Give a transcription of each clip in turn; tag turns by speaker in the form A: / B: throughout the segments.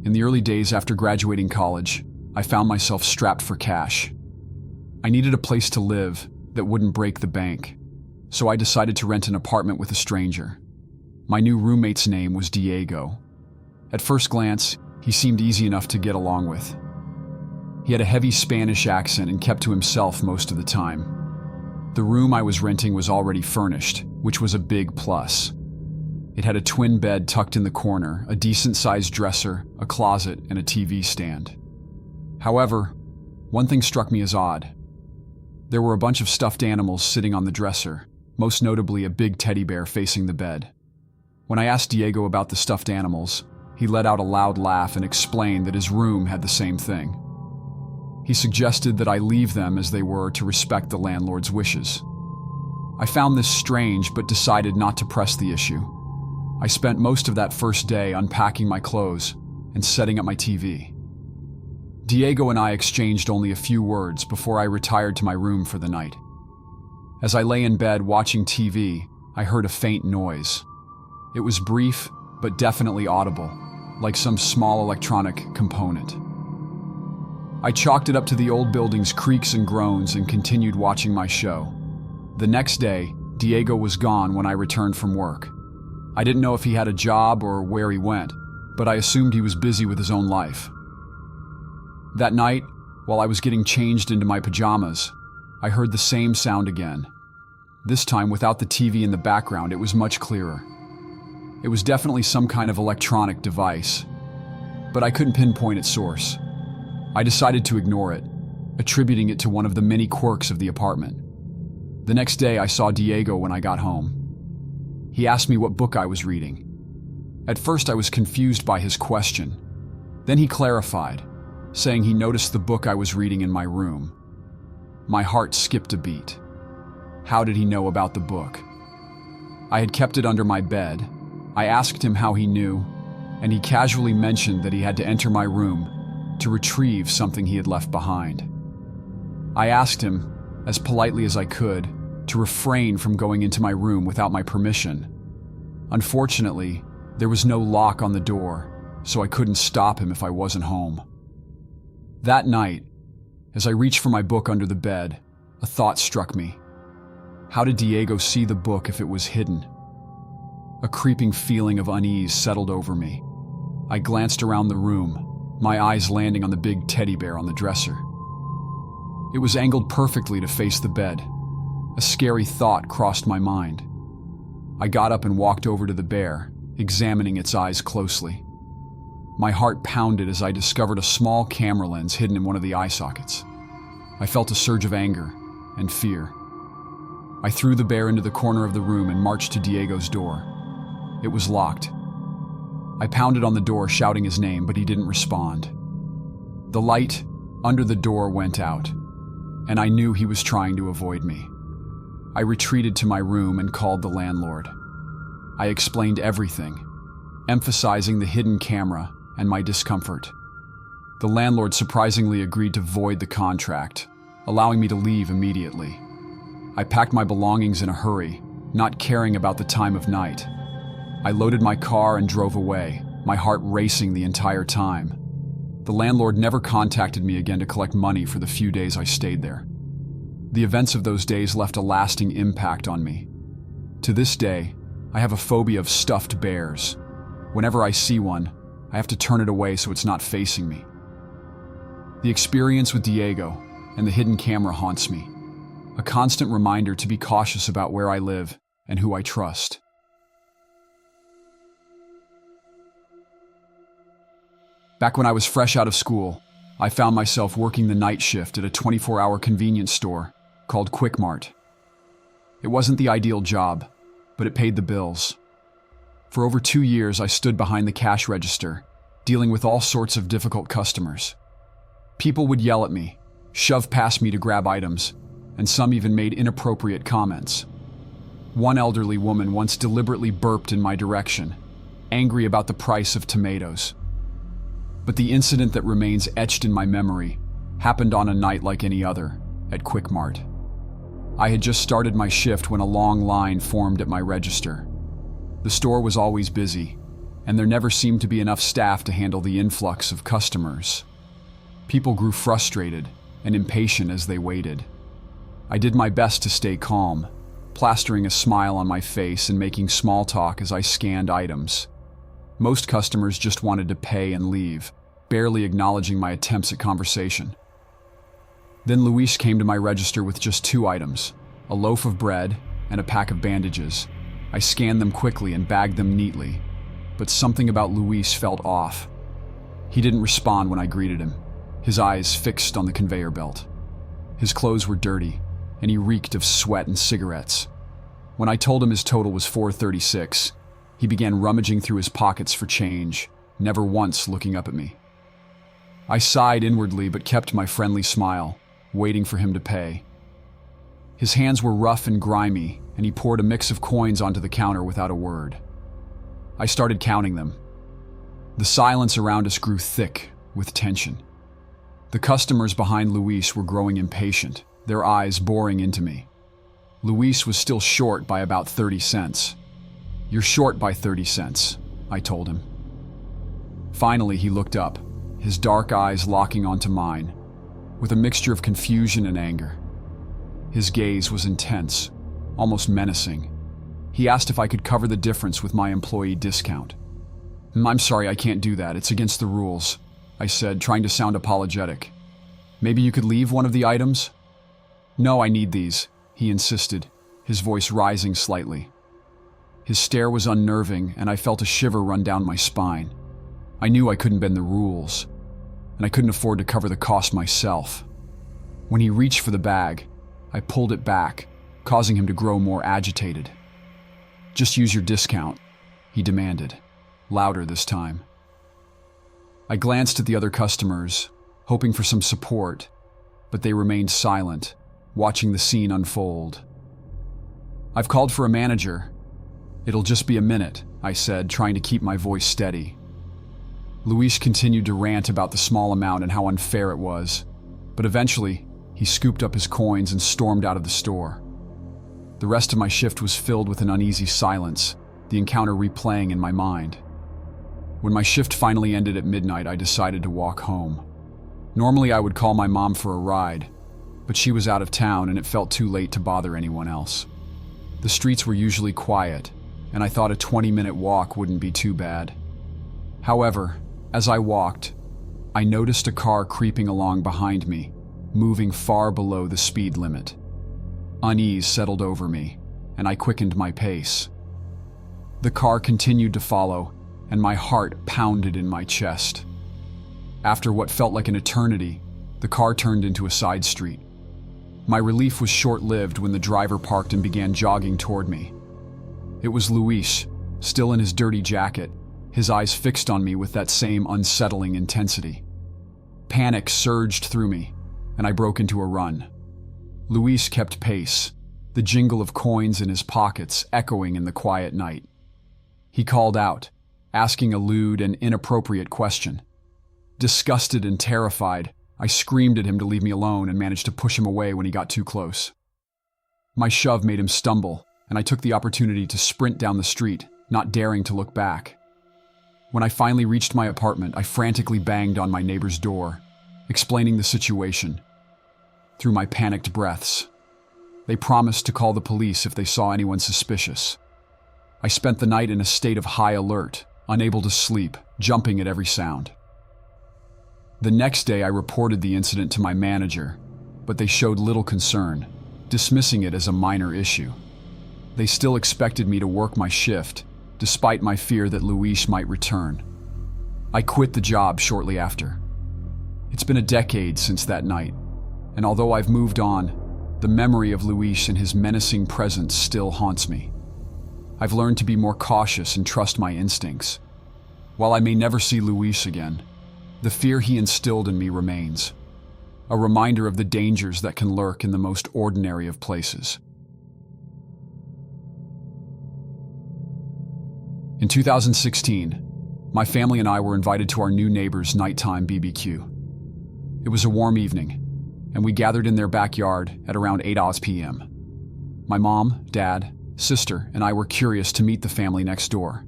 A: In the early days after graduating college, I found myself strapped for cash. I needed a place to live that wouldn't break the bank, so I decided to rent an apartment with a stranger. My new roommate's name was Diego. At first glance, he seemed easy enough to get along with. He had a heavy Spanish accent and kept to himself most of the time. The room I was renting was already furnished, which was a big plus. It had a twin bed tucked in the corner, a decent-sized dresser, a closet, and a TV stand. However, one thing struck me as odd. There were a bunch of stuffed animals sitting on the dresser, most notably a big teddy bear facing the bed. When I asked Diego about the stuffed animals, he let out a loud laugh and explained that his room had the same thing. He suggested that I leave them as they were to respect the landlord's wishes. I found this strange but decided not to press the issue. I spent most of that first day unpacking my clothes and setting up my TV. Diego and I exchanged only a few words before I retired to my room for the night. As I lay in bed watching TV, I heard a faint noise. It was brief, but definitely audible, like some small electronic component. I chalked it up to the old building's creaks and groans and continued watching my show. The next day, Diego was gone when I returned from work. I didn't know if he had a job or where he went, but I assumed he was busy with his own life. That night, while I was getting changed into my pajamas, I heard the same sound again. This time, without the TV in the background, it was much clearer. It was definitely some kind of electronic device, but I couldn't pinpoint its source. I decided to ignore it, attributing it to one of the many quirks of the apartment. The next day, I saw Diego when I got home. He asked me what book I was reading. At first, I was confused by his question. Then he clarified, saying he noticed the book I was reading in my room. My heart skipped a beat. How did he know about the book? I had kept it under my bed. I asked him how he knew, and he casually mentioned that he had to enter my room to retrieve something he had left behind. I asked him, as politely as I could, to refrain from going into my room without my permission. Unfortunately, there was no lock on the door, so I couldn't stop him if I wasn't home. That night, as I reached for my book under the bed, a thought struck me. How did Diego see the book if it was hidden? A creeping feeling of unease settled over me. I glanced around the room, my eyes landing on the big teddy bear on the dresser. It was angled perfectly to face the bed. A scary thought crossed my mind. I got up and walked over to the bear, examining its eyes closely. My heart pounded as I discovered a small camera lens hidden in one of the eye sockets. I felt a surge of anger and fear. I threw the bear into the corner of the room and marched to Diego's door. It was locked. I pounded on the door, shouting his name, but he didn't respond. The light under the door went out, and I knew he was trying to avoid me. I retreated to my room and called the landlord. I explained everything, emphasizing the hidden camera and my discomfort. The landlord surprisingly agreed to void the contract, allowing me to leave immediately. I packed my belongings in a hurry, not caring about the time of night. I loaded my car and drove away, my heart racing the entire time. The landlord never contacted me again to collect money for the few days I stayed there. The events of those days left a lasting impact on me. To this day, I have a phobia of stuffed bears. Whenever I see one, I have to turn it away so it's not facing me. The experience with Diego and the hidden camera haunts me, a constant reminder to be cautious about where I live and who I trust. Back when I was fresh out of school, I found myself working the night shift at a 24-hour convenience store called Quick Mart. It wasn't the ideal job, but it paid the bills. For over 2 years, I stood behind the cash register, dealing with all sorts of difficult customers. People would yell at me, shove past me to grab items, and some even made inappropriate comments. One elderly woman once deliberately burped in my direction, angry about the price of tomatoes. But the incident that remains etched in my memory happened on a night like any other, at Quick Mart. I had just started my shift when a long line formed at my register. The store was always busy, and there never seemed to be enough staff to handle the influx of customers. People grew frustrated and impatient as they waited. I did my best to stay calm, plastering a smile on my face and making small talk as I scanned items. Most customers just wanted to pay and leave, barely acknowledging my attempts at conversation. Then Luis came to my register with just 2 items, a loaf of bread and a pack of bandages. I scanned them quickly and bagged them neatly, but something about Luis felt off. He didn't respond when I greeted him, his eyes fixed on the conveyor belt. His clothes were dirty, and he reeked of sweat and cigarettes. When I told him his total was $4.36, he began rummaging through his pockets for change, never once looking up at me. I sighed inwardly but kept my friendly smile, waiting for him to pay. His hands were rough and grimy, and he poured a mix of coins onto the counter without a word. I started counting them. The silence around us grew thick with tension. The customers behind Luis were growing impatient, their eyes boring into me. Luis was still short by about 30 cents. "You're short by 30 cents, I told him. Finally, he looked up, his dark eyes locking onto mine, with a mixture of confusion and anger. His gaze was intense, almost menacing. He asked if I could cover the difference with my employee discount. "I'm sorry, I can't do that. It's against the rules," I said, trying to sound apologetic. "Maybe you could leave one of the items?" "No, I need these," he insisted, his voice rising slightly. His stare was unnerving, and I felt a shiver run down my spine. I knew I couldn't bend the rules, and I couldn't afford to cover the cost myself. When he reached for the bag, I pulled it back, causing him to grow more agitated. "Just use your discount," he demanded, louder this time. I glanced at the other customers, hoping for some support, but they remained silent, watching the scene unfold. "I've called for a manager. It'll just be a minute," I said, trying to keep my voice steady. Luis continued to rant about the small amount and how unfair it was, but eventually, he scooped up his coins and stormed out of the store. The rest of my shift was filled with an uneasy silence, the encounter replaying in my mind. When my shift finally ended at midnight, I decided to walk home. Normally, I would call my mom for a ride, but she was out of town and it felt too late to bother anyone else. The streets were usually quiet, and I thought a 20-minute walk wouldn't be too bad. However, as I walked, I noticed a car creeping along behind me, moving far below the speed limit. Unease settled over me, and I quickened my pace. The car continued to follow, and my heart pounded in my chest. After what felt like an eternity, the car turned into a side street. My relief was short-lived when the driver parked and began jogging toward me. It was Luis, still in his dirty jacket, his eyes fixed on me with that same unsettling intensity. Panic surged through me, and I broke into a run. Luis kept pace, the jingle of coins in his pockets echoing in the quiet night. He called out, asking a lewd and inappropriate question. Disgusted and terrified, I screamed at him to leave me alone and managed to push him away when he got too close. My shove made him stumble, and I took the opportunity to sprint down the street, not daring to look back. When I finally reached my apartment, I frantically banged on my neighbor's door, explaining the situation. Through my panicked breaths, they promised to call the police if they saw anyone suspicious. I spent the night in a state of high alert, unable to sleep, jumping at every sound. The next day, I reported the incident to my manager, but they showed little concern, dismissing it as a minor issue. They still expected me to work my shift, despite my fear that Luis might return. I quit the job shortly after. It's been a decade since that night, and although I've moved on, the memory of Luis and his menacing presence still haunts me. I've learned to be more cautious and trust my instincts. While I may never see Luis again, the fear he instilled in me remains, a reminder of the dangers that can lurk in the most ordinary of places. In 2016, my family and I were invited to our new neighbor's nighttime BBQ. It was a warm evening, and we gathered in their backyard at around 8 p.m. My mom, dad, sister, and I were curious to meet the family next door.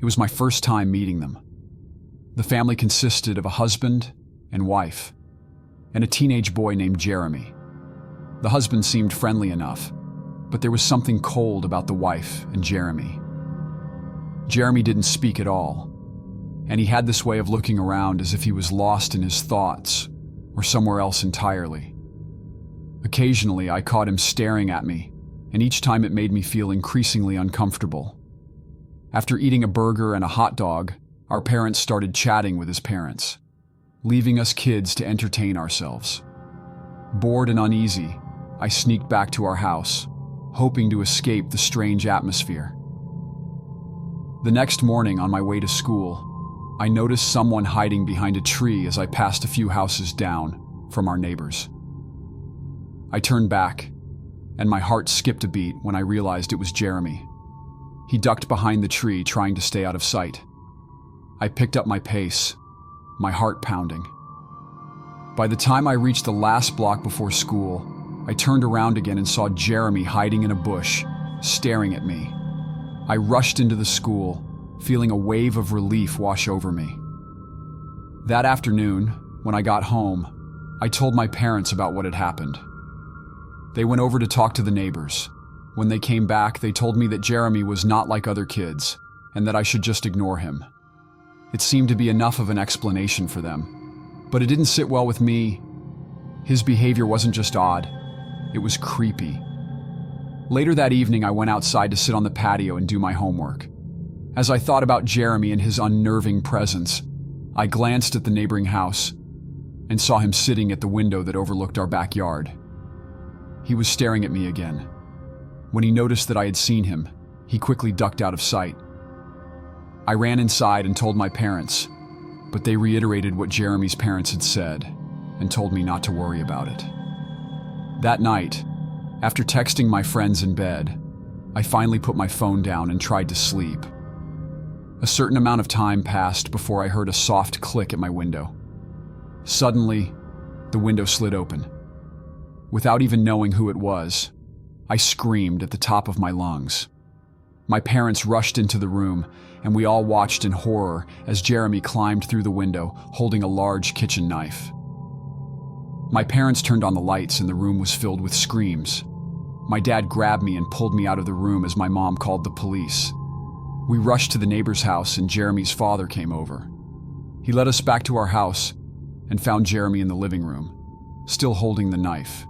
A: It was my first time meeting them. The family consisted of a husband and wife, and a teenage boy named Jeremy. The husband seemed friendly enough, but there was something cold about the wife and Jeremy. Jeremy didn't speak at all, and he had this way of looking around as if he was lost in his thoughts or somewhere else entirely. Occasionally, I caught him staring at me, and each time it made me feel increasingly uncomfortable. After eating a burger and a hot dog, our parents started chatting with his parents, leaving us kids to entertain ourselves. Bored and uneasy, I sneaked back to our house, hoping to escape the strange atmosphere. The next morning on my way to school, I noticed someone hiding behind a tree as I passed a few houses down from our neighbors. I turned back, and my heart skipped a beat when I realized it was Jeremy. He ducked behind the tree, trying to stay out of sight. I picked up my pace, my heart pounding. By the time I reached the last block before school, I turned around again and saw Jeremy hiding in a bush, staring at me. I rushed into the school, feeling a wave of relief wash over me. That afternoon, when I got home, I told my parents about what had happened. They went over to talk to the neighbors. When they came back, they told me that Jeremy was not like other kids, and that I should just ignore him. It seemed to be enough of an explanation for them, but it didn't sit well with me. His behavior wasn't just odd, it was creepy. Later that evening, I went outside to sit on the patio and do my homework. As I thought about Jeremy and his unnerving presence, I glanced at the neighboring house and saw him sitting at the window that overlooked our backyard. He was staring at me again. When he noticed that I had seen him, he quickly ducked out of sight. I ran inside and told my parents, but they reiterated what Jeremy's parents had said and told me not to worry about it. That night, after texting my friends in bed, I finally put my phone down and tried to sleep. A certain amount of time passed before I heard a soft click at my window. Suddenly, the window slid open. Without even knowing who it was, I screamed at the top of my lungs. My parents rushed into the room, and we all watched in horror as Jeremy climbed through the window, holding a large kitchen knife. My parents turned on the lights, and the room was filled with screams. My dad grabbed me and pulled me out of the room as my mom called the police. We rushed to the neighbor's house, and Jeremy's father came over. He led us back to our house and found Jeremy in the living room, still holding the knife.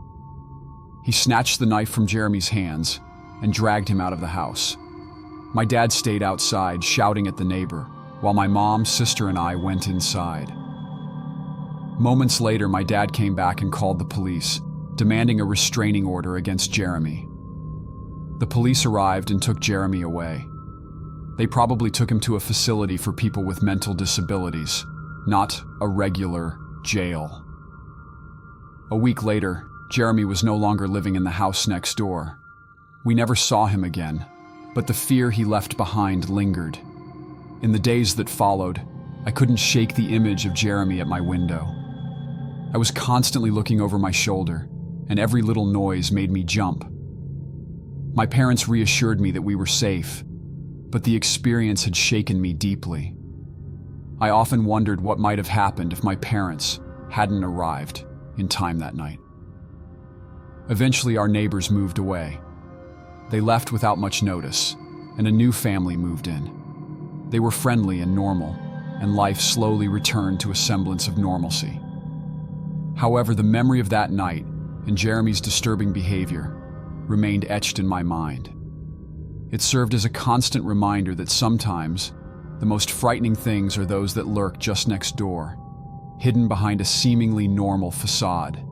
A: He snatched the knife from Jeremy's hands and dragged him out of the house. My dad stayed outside, shouting at the neighbor, while my mom, sister, and I went inside. Moments later, my dad came back and called the police, demanding a restraining order against Jeremy. The police arrived and took Jeremy away. They probably took him to a facility for people with mental disabilities, not a regular jail. A week later, Jeremy was no longer living in the house next door. We never saw him again, but the fear he left behind lingered. In the days that followed, I couldn't shake the image of Jeremy at my window. I was constantly looking over my shoulder, and every little noise made me jump. My parents reassured me that we were safe, but the experience had shaken me deeply. I often wondered what might have happened if my parents hadn't arrived in time that night. Eventually, our neighbors moved away. They left without much notice, and a new family moved in. They were friendly and normal, and life slowly returned to a semblance of normalcy. However, the memory of that night and Jeremy's disturbing behavior remained etched in my mind. It served as a constant reminder that sometimes the most frightening things are those that lurk just next door, hidden behind a seemingly normal facade.